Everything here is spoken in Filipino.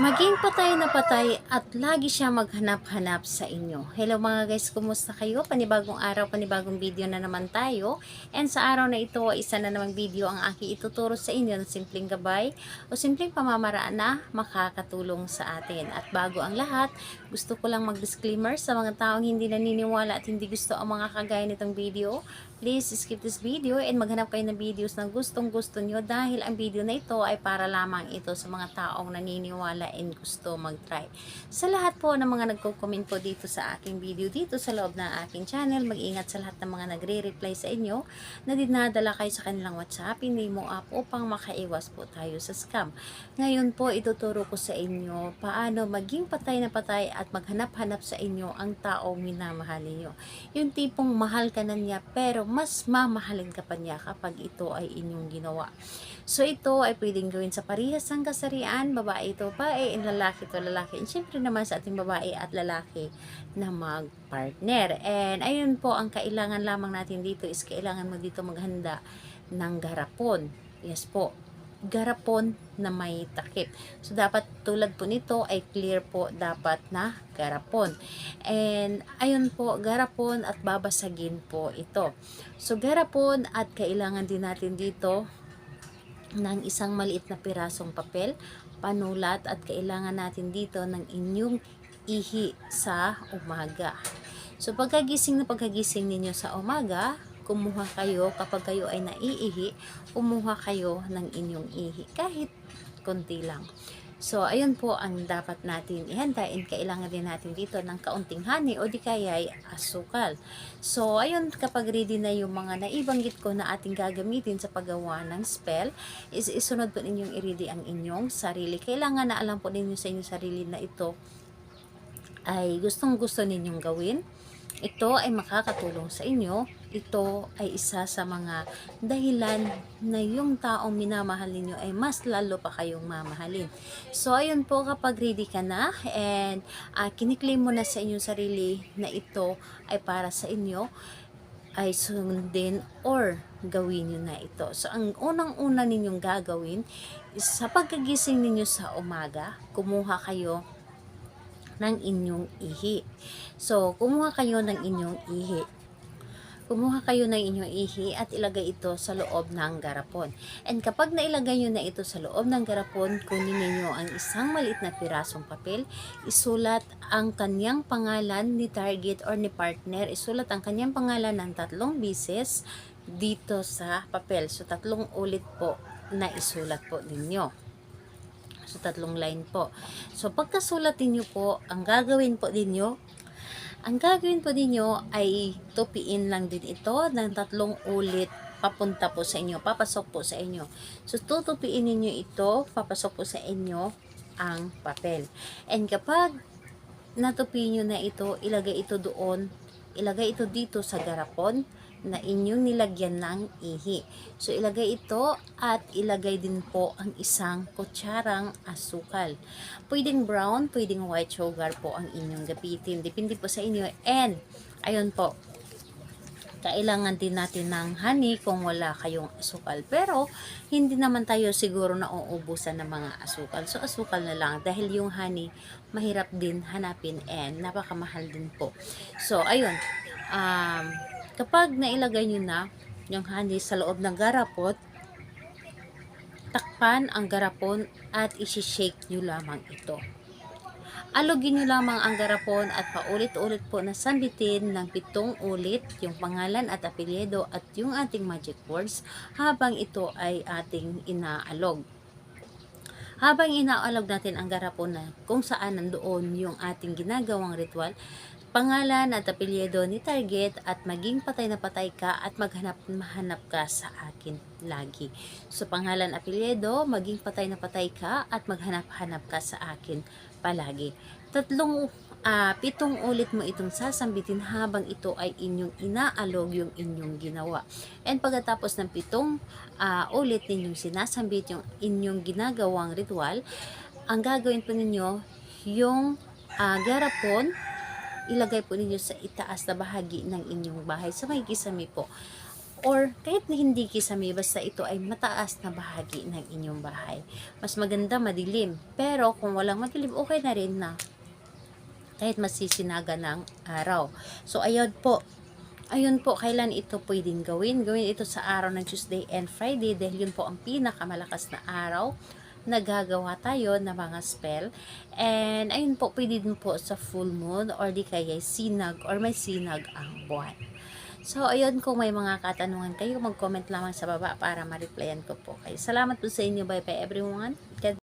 Maging patay na patay at lagi siya maghanap-hanap sa inyo. Hello mga guys, kumusta kayo? Panibagong araw, panibagong video na naman tayo. And sa araw na ito, isa na namang video ang aking ituturo sa inyo ng simpleng gabay o simpleng pamamaraan na makakatulong sa atin. At bago ang lahat, gusto ko lang mag-disclaimer sa mga taong hindi naniniwala at hindi gusto ang mga kagaya nitong video. Please skip this video and maghanap kayo ng videos na gustong-gusto nyo dahil ang video na ito ay para lamang ito sa mga taong naniniwala and gusto mag-try. Sa lahat po ng mga nagko-comment po dito sa aking video dito sa loob ng aking channel, mag-ingat sa lahat ng mga nagre-reply sa inyo na dinadala kayo sa kanilang WhatsApp, hindi mo app upang makaiwas po tayo sa scam. Ngayon po, ituturo ko sa inyo paano maging patay na patay at maghanap-hanap sa inyo ang taong minamahal niyo. Yung tipong mahal ka na niya pero mas mamahalin ka pa niya kapag ito ay inyong ginawa. So ito ay pwedeng gawin sa parehas ng kasarian, babae ito pa lalaki to lalaki. And syempre naman sa ating babae at lalaki na mag-partner. And ayun po, ang kailangan lamang natin dito is kailangan mo dito maghanda ng garapon. Yes po, garapon na may takip. So, dapat tulad po nito ay clear po dapat na garapon. And, ayun po, garapon at babasagin po ito. So, garapon at kailangan din natin dito ng isang maliit na pirasong papel, panulat at kailangan natin dito ng inyong ihi sa umaga. So, pagkagising ninyo sa umaga, kumuha kayo, kapag kayo ay naiihi, kumuha kayo ng inyong ihi, kahit konti lang. So, ayun po ang dapat natin ihanda, and kailangan din natin dito ng kaunting honey o di kaya ay asukal. So, ayun, kapag ready na yung mga naibanggit ko na ating gagamitin sa paggawa ng spell, is isunod po ninyong i-ready ang inyong sarili. Kailangan na alam po ninyo sa inyong sarili na ito ay gustong gusto ninyong gawin. Ito ay makakatulong sa inyo. Ito ay isa sa mga dahilan na yung taong minamahal ninyo ay mas lalo pa kayong mamahalin. So, ayun po, kapag ready ka na and kiniklaim mo na sa inyong sarili na ito ay para sa inyo, ay sundin or gawin nyo na ito. So, ang unang-una ninyong gagawin is sa pagkagising ninyo sa umaga, kumuha kayo ng inyong ihi. So, kumuha kayo ng inyong ihi. Kumuha kayo ng inyong ihi at ilagay ito sa loob ng garapon. And kapag nailagay nyo na ito sa loob ng garapon, kunin niyo ang isang maliit na pirasong papel, isulat ang kanyang pangalan ni target or ni partner, isulat ang kanyang pangalan ng 3 beses dito sa papel. So, 3 ulit po na isulat po ninyo. So, 3 line po. So, pagkasulat niyo po, ang gagawin po ninyo ay tupiin lang din ito ng 3 ulit papunta po sa inyo, papasok po sa inyo. So, tutupiin niyo ito, papasok po sa inyo ang papel. And kapag natupi nyo na ito, ilagay ito dito sa garapon na inyong nilagyan ng ihi. So, ilagay ito at ilagay din po ang isang kutsarang asukal. Pwedeng brown, pwedeng white sugar po ang inyong gamitin. Depende po sa inyo. And, ayun po, kailangan din natin ng honey kung wala kayong asukal. Pero, hindi naman tayo siguro na uubusan ng mga asukal. So, asukal na lang. Dahil yung honey, mahirap din hanapin and napakamahal din po. So, ayun. Kapag nailagay nyo na yung honey sa loob ng garapon, takpan ang garapon at isi-shake nyo lamang ito. Alugin nyo lamang ang garapon at paulit-ulit po na sambitin ng 7 ulit yung pangalan at apelyido at yung ating magic words habang ito ay ating inaalog. Habang inaalog natin ang garapon na kung saan nandoon yung ating ginagawang ritual, pangalan at apelyido ni target at maging patay na patay ka at maghanap ka sa akin lagi. So, pangalan, apelyido, maging patay na patay ka at maghanap ka sa akin palagi. 7 ulit mo itong sasambitin habang ito ay inyong inaalog yung inyong ginawa. And pagkatapos ng 7 ulit ninyong sinasambit yung inyong ginagawang ritual, ang gagawin po ninyo, yung garapon, ilagay po ninyo sa itaas na bahagi ng inyong bahay sa may kisame po. or kahit na hindi kisame, basta ito ay mataas na bahagi ng inyong bahay. Mas maganda madilim, pero kung walang madilim, okay na rin na kahit masisinaga ng araw. So, ayun po, kailan ito pwedeng gawin? Gawin ito sa araw ng Tuesday and Friday dahil yun po ang pinakamalakas na araw nagagawa tayo ng mga spell. And ayun po, pwede din po sa full moon or di kaya sinag or may sinag ang buwan. So, ayun, kung may mga katanungan kayo, mag-comment lamang sa baba para ma-replyan ko po kayo. Salamat po sa inyo. Bye bye everyone. God